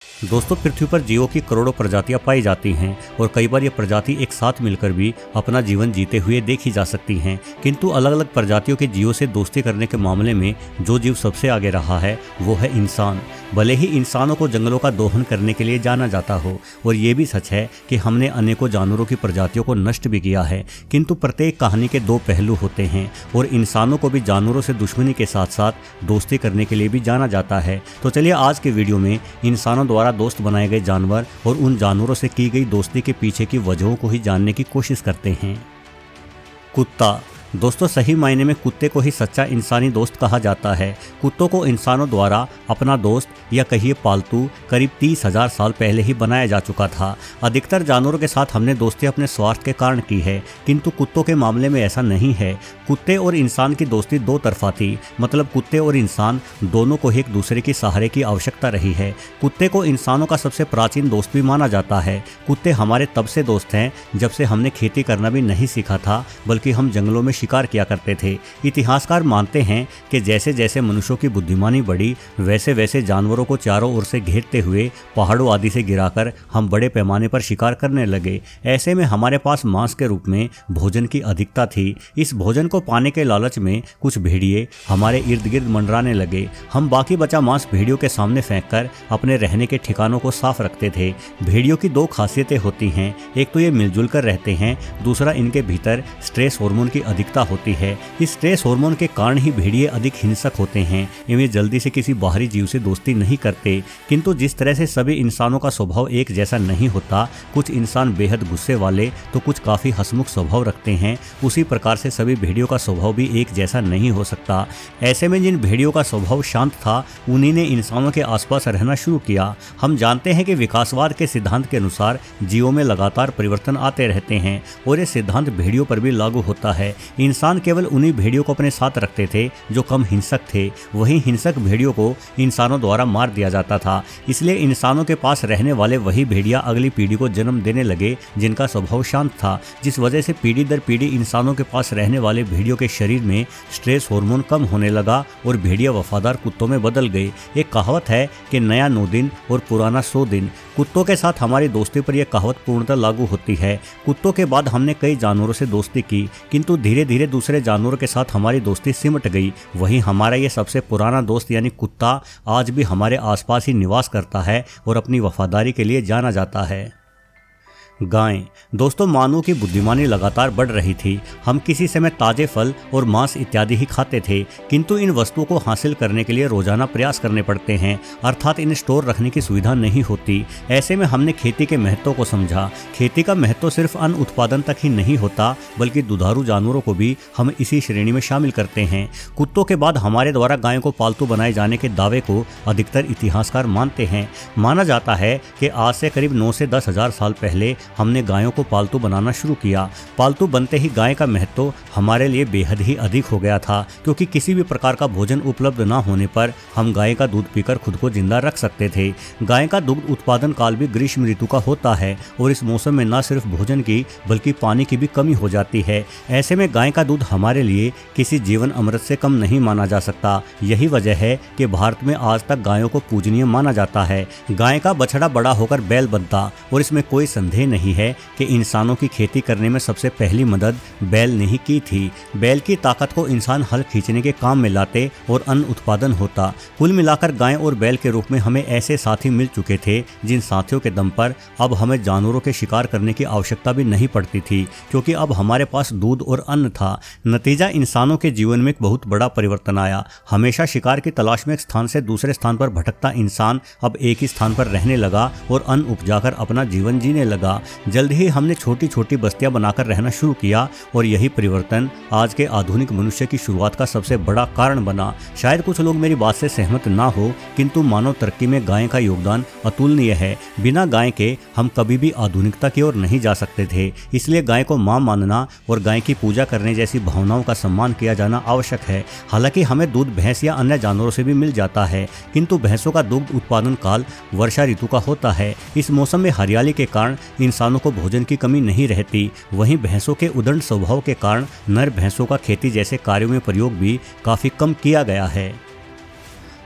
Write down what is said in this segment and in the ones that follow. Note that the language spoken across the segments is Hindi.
दोस्तों, पृथ्वी पर जीवों की करोड़ों प्रजातियां पाई जाती हैं और कई बार ये प्रजाति एक साथ मिलकर भी अपना जीवन जीते हुए देखी जा सकती हैं। किंतु अलग अलग प्रजातियों के जीवों से दोस्ती करने के मामले में जो जीव सबसे आगे रहा है वो है इंसान। भले ही इंसानों को जंगलों का दोहन करने के लिए जाना जाता हो और ये भी सच है कि हमने अनेकों जानवरों की प्रजातियों को नष्ट भी किया है, किंतु प्रत्येक कहानी के दो पहलू होते हैं और इंसानों को भी जानवरों से दुश्मनी के साथ साथ दोस्ती करने के लिए भी जाना जाता है। तो चलिए आज के वीडियो में इंसानों द्वारा दोस्त बनाए गए जानवर और उन जानवरों से की गई दोस्ती के पीछे की वजहों को ही जानने की कोशिश करते हैं। कुत्ता। दोस्तों, सही मायने में कुत्ते को ही सच्चा इंसानी दोस्त कहा जाता है। कुत्तों को इंसानों द्वारा अपना दोस्त या कहिए पालतू करीब 30,000 साल पहले ही बनाया जा चुका था। अधिकतर जानवरों के साथ हमने दोस्ती अपने स्वार्थ के कारण की है, किंतु कुत्तों के मामले में ऐसा नहीं है। कुत्ते और इंसान की दोस्ती दो तरफा थी, मतलब कुत्ते और इंसान दोनों को ही एक दूसरे की सहारे की आवश्यकता रही है। कुत्ते को इंसानों का सबसे प्राचीन दोस्त भी माना जाता है। कुत्ते हमारे तब से दोस्त हैं जब से हमने खेती करना भी नहीं सीखा था, बल्कि हम जंगलों में शिकार किया करते थे। इतिहासकार मानते हैं कि जैसे जैसे मनुष्यों की बुद्धिमानी बढ़ी, वैसे वैसे जानवरों को चारों ओर से घेरते हुए पहाड़ों आदि से गिराकर हम बड़े पैमाने पर शिकार करने लगे। ऐसे में हमारे पास मांस के रूप में भोजन की अधिकता थी। इस भोजन को पाने के लालच में कुछ भेड़िए हमारे इर्द गिर्द मंडराने लगे। हम बाकी बचा मांस भेड़ियों के सामने फेंककर अपने रहने के ठिकानों को साफ रखते थे। भेड़ियों की दो खासियतें होती हैं, एक तो ये मिलजुल कर रहते हैं, दूसरा इनके भीतर स्ट्रेस हार्मोन की अधिकता होती है। इस स्ट्रेस हार्मोन के कारण ही भेड़िए अधिक हिंसक होते हैं। इन्हें जल्दी से किसी बाहरी जीव से दोस्ती नहीं करते। किंतु जिस तरह से सभी इंसानों का स्वभाव एक जैसा नहीं होता, कुछ इंसान बेहद गुस्से वाले तो कुछ काफी हंसमुख स्वभाव रखते हैं, उसी प्रकार से सभी भेड़ियों का स्वभाव भी एक जैसा नहीं हो सकता। ऐसे में जिन भेड़ियों का स्वभाव शांत था, उन्हीं ने इंसानों के आसपास रहना शुरू किया। हम जानते हैं कि विकासवाद के सिद्धांत के अनुसार जीवों में लगातार परिवर्तन आते रहते हैं और ये सिद्धांत भेड़ियों पर भी लागू होता है। इंसान केवल उन्हीं भेड़ियों को अपने साथ रखते थे जो कम हिंसक थे। वहीं हिंसक भेड़ियों को इंसानों द्वारा मार दिया जाता था। इसलिए इंसानों के पास रहने वाले वही भेड़िया अगली पीढ़ी को जन्म देने लगे जिनका स्वभाव शांत था, जिस वजह से पीढ़ी दर पीढ़ी इंसानों के पास रहने वाले भेड़ियों के शरीर में स्ट्रेस हार्मोन कम होने लगा और भेड़िया वफादार कुत्तों में बदल गए। एक कहावत है कि नया 9 दिन और पुराना 100 दिन। कुत्तों के साथ हमारी दोस्ती पर यह कहावत पूर्णतः लागू होती है। कुत्तों के बाद हमने कई जानवरों से दोस्ती की, किंतु धीरे धीरे दूसरे जानवरों के साथ हमारी दोस्ती सिमट गई। वहीं हमारा ये सबसे पुराना दोस्त यानी कुत्ता आज भी हमारे आसपास ही निवास करता है और अपनी वफादारी के लिए जाना जाता है। गाय। दोस्तों, मानव की बुद्धिमानी लगातार बढ़ रही थी। हम किसी समय ताजे फल और मांस इत्यादि ही खाते थे, किंतु इन वस्तुओं को हासिल करने के लिए रोजाना प्रयास करने पड़ते हैं, अर्थात इन्हें स्टोर रखने की सुविधा नहीं होती। ऐसे में हमने खेती के महत्व को समझा। खेती का महत्व सिर्फ अन्न उत्पादन तक ही नहीं होता, बल्कि दुधारू जानवरों को भी हम इसी श्रेणी में शामिल करते हैं। कुत्तों के बाद हमारे द्वारा गायों को पालतू बनाए जाने के दावे को अधिकतर इतिहासकार मानते हैं। माना जाता है कि आज से करीब 9 से 10,000 साल पहले हमने गायों को पालतू बनाना शुरू किया। पालतू बनते ही गाय का महत्व हमारे लिए बेहद ही अधिक हो गया था, क्योंकि किसी भी प्रकार का भोजन उपलब्ध न होने पर हम गाय का दूध पीकर खुद को जिंदा रख सकते थे। गाय का दुग्ध उत्पादन काल भी ग्रीष्म ऋतु का होता है और इस मौसम में न सिर्फ भोजन की बल्कि पानी की भी कमी हो जाती है। ऐसे में गाय का दूध हमारे लिए किसी जीवन अमृत से कम नहीं माना जा सकता। यही वजह है कि भारत में आज तक गायों को पूजनीय माना जाता है। गाय का बछड़ा बड़ा होकर बैल बनता और इसमें कोई संदेह नहीं है कि इंसानों की खेती करने में सबसे पहली मदद बैल ने ही की थी। बैल की ताकत को इंसान हल खींचने के काम में लाते और अन्न उत्पादन होता। कुल मिलाकर गाय और बैल के रूप में हमें ऐसे साथी मिल चुके थे जिन साथियों के दम पर अब हमें जानवरों के शिकार करने की आवश्यकता भी नहीं पड़ती थी, क्योंकि अब हमारे पास दूध और अन्न था। नतीजा इंसानों के जीवन में एक बहुत बड़ा परिवर्तन आया। हमेशा शिकार की तलाश में एक स्थान से दूसरे स्थान पर भटकता इंसान अब एक ही स्थान पर रहने लगा और अन्न उपजाकर अपना जीवन जीने लगा। जल्द ही हमने छोटी छोटी बस्तियां बनाकर रहना शुरू किया और यही परिवर्तन आज के आधुनिक मनुष्य की शुरुआत का सबसे बड़ा कारण बना। शायद कुछ लोग मेरी बात से सहमत ना हो, किंतु मानव तरक्की में गाय का योगदान अतुलनीय है। बिना गाय के हम कभी भी आधुनिकता की ओर नहीं जा सकते थे। इसलिए गाय को मां मानना और गाय की पूजा करने जैसी भावनाओं का सम्मान किया जाना आवश्यक है। हालांकि हमें दूध भैंस या अन्य जानवरों से भी मिल जाता है, किंतु भैंसों का दुग्ध उत्पादन काल वर्षा ऋतु का होता है। इस मौसम में हरियाली के कारण इंसानों को भोजन की कमी नहीं रहती। वहीं भैंसों के उदंड स्वभाव के कारण नर भैंसों का खेती जैसे कार्यों में प्रयोग भी काफी कम किया गया है।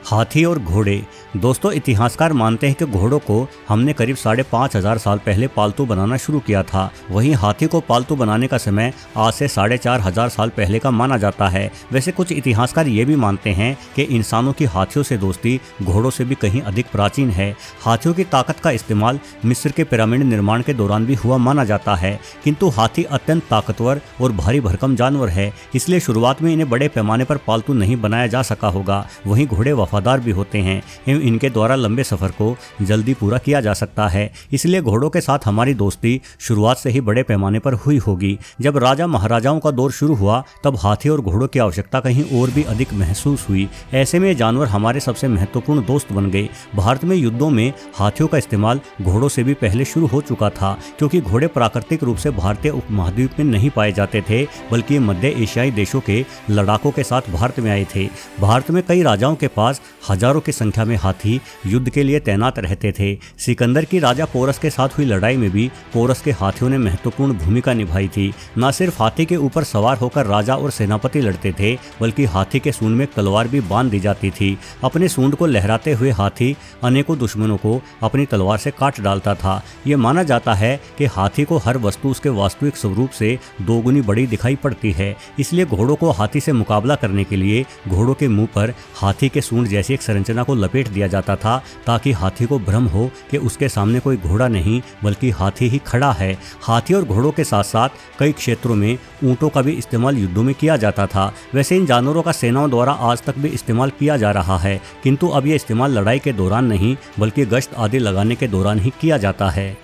हाथी और घोड़े। दोस्तों, इतिहासकार मानते हैं कि घोड़ों को हमने करीब 5,500 साल पहले पालतू बनाना शुरू किया था। वहीं हाथी को पालतू बनाने का समय आज से 4,500 साल पहले का माना जाता है। वैसे कुछ इतिहासकार ये भी मानते हैं कि इंसानों की हाथियों से दोस्ती घोड़ों से भी कहीं अधिक प्राचीन है। हाथियों की ताकत का इस्तेमाल मिस्र के पिरामिड निर्माण के दौरान भी हुआ माना जाता है, किंतु हाथी अत्यंत ताकतवर और भारी भरकम जानवर है, इसलिए शुरुआत में इन्हें बड़े पैमाने पर पालतू नहीं बनाया जा सका होगा। वहीं घोड़े वफादार भी होते हैं एवं इनके द्वारा लंबे सफर को जल्दी पूरा किया जा सकता है, इसलिए घोड़ों के साथ हमारी दोस्ती शुरुआत से ही बड़े पैमाने पर हुई होगी। जब राजा महाराजाओं का दौर शुरू हुआ तब हाथी और घोड़ों की आवश्यकता कहीं और भी अधिक महसूस हुई। ऐसे में ये जानवर हमारे सबसे महत्वपूर्ण दोस्त बन गए। भारत में युद्धों में हाथियों का इस्तेमाल घोड़ों से भी पहले शुरू हो चुका था, क्योंकि घोड़े प्राकृतिक रूप से भारतीय उपमहाद्वीप में नहीं पाए जाते थे, बल्कि मध्य एशियाई देशों के लड़ाकों के साथ भारत में आए थे। भारत में कई राजाओं के पास हजारों की संख्या में हाथी युद्ध के लिए तैनात रहते थे। सिकंदर की राजा पोरस के साथ हुई लड़ाई में भी पोरस के हाथियों ने महत्वपूर्ण भूमिका निभाई थी। न सिर्फ हाथी के ऊपर सवार होकर राजा और सेनापति लड़ते थे, बल्कि हाथी के सूंड में तलवार भी बांध दी जाती थी। अपने सूंड को लहराते हुए हाथी अनेकों दुश्मनों को अपनी तलवार से काट डालता था। ये माना जाता है कि हाथी को हर वस्तु उसके वास्तविक स्वरूप से दोगुनी बड़ी दिखाई पड़ती है, इसलिए घोड़ों को हाथी से मुकाबला करने के लिए घोड़ों के मुंह पर हाथी के सूंड जैसी एक संरचना को लपेट दिया जाता था, ताकि हाथी को भ्रम हो कि उसके सामने कोई घोड़ा नहीं बल्कि हाथी ही खड़ा है। हाथी और घोड़ों के साथ साथ कई क्षेत्रों में ऊंटों का भी इस्तेमाल युद्धों में किया जाता था। वैसे इन जानवरों का सेनाओं द्वारा आज तक भी इस्तेमाल किया जा रहा है, किंतु अब यह इस्तेमाल लड़ाई के दौरान नहीं बल्कि गश्त आदि लगाने के दौरान ही किया जाता है।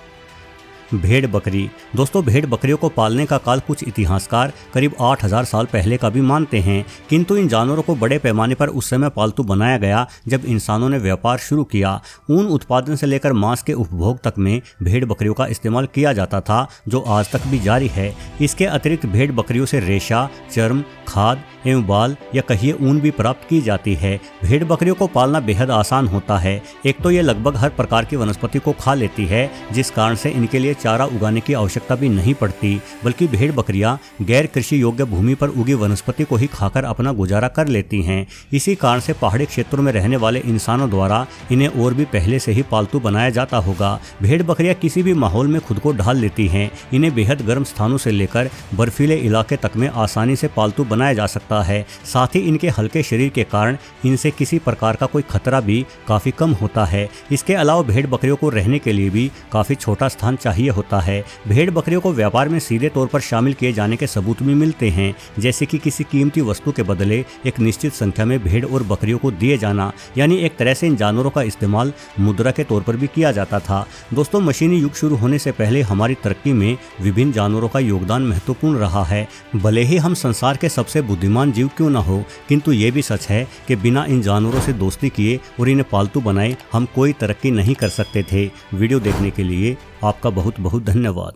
भेड़ बकरी। दोस्तों, भेड़ बकरियों को पालने का काल कुछ इतिहासकार करीब 8,000 साल पहले का भी मानते हैं, किंतु इन जानवरों को बड़े पैमाने पर उस समय पालतू बनाया गया जब इंसानों ने व्यापार शुरू किया। ऊन उत्पादन से लेकर मांस के उपभोग तक में भेड़ बकरियों का इस्तेमाल किया जाता था, जो आज तक भी जारी है। इसके अतिरिक्त भेड़ बकरियों से रेशा, चर्म, खाद एवं बाल या कहिए ऊन भी प्राप्त की जाती है। भेड़ बकरियों को पालना बेहद आसान होता है। एक तो ये लगभग हर प्रकार की वनस्पति को खा लेती है, जिस कारण से इनके लिए चारा उगाने की आवश्यकता भी नहीं पड़ती, बल्कि भेड़ बकरियां गैर कृषि योग्य भूमि पर उगी वनस्पति को ही खाकर अपना गुजारा कर लेती हैं। इसी कारण से पहाड़ी क्षेत्रों में रहने वाले इंसानों द्वारा इन्हें और भी पहले से ही पालतू बनाया जाता होगा। भेड़ बकरियां किसी भी माहौल में खुद को ढाल लेती हैं। इन्हें बेहद गर्म स्थानों से लेकर बर्फीले इलाके तक में आसानी से पालतू बनाया जा सकता है। साथ ही इनके हल्के शरीर के कारण इनसे किसी प्रकार का कोई खतरा भी काफी कम होता है। इसके अलावा भेड़ बकरियों को रहने के लिए भी काफी छोटा स्थान चाहिए होता है। भेड़ बकरियों को व्यापार में सीधे तौर पर शामिल किए जाने के सबूत भी मिलते हैं, जैसे कि किसी कीमती वस्तु के बदले एक निश्चित संख्या में भेड़ और बकरियों को दिए जाना, यानी एक तरह से इन जानवरों का इस्तेमाल मुद्रा के तौर पर भी किया जाता था। दोस्तों, मशीनी युग शुरू होने से पहले हमारी तरक्की में विभिन्न जानवरों का योगदान महत्वपूर्ण रहा है। भले ही हम संसार के सबसे बुद्धिमान जीव क्यों न हो, किंतु ये भी सच है कि बिना इन जानवरों से दोस्ती किए और इन्हें पालतू बनाए हम कोई तरक्की नहीं कर सकते थे। वीडियो देखने के लिए आपका बहुत बहुत धन्यवाद।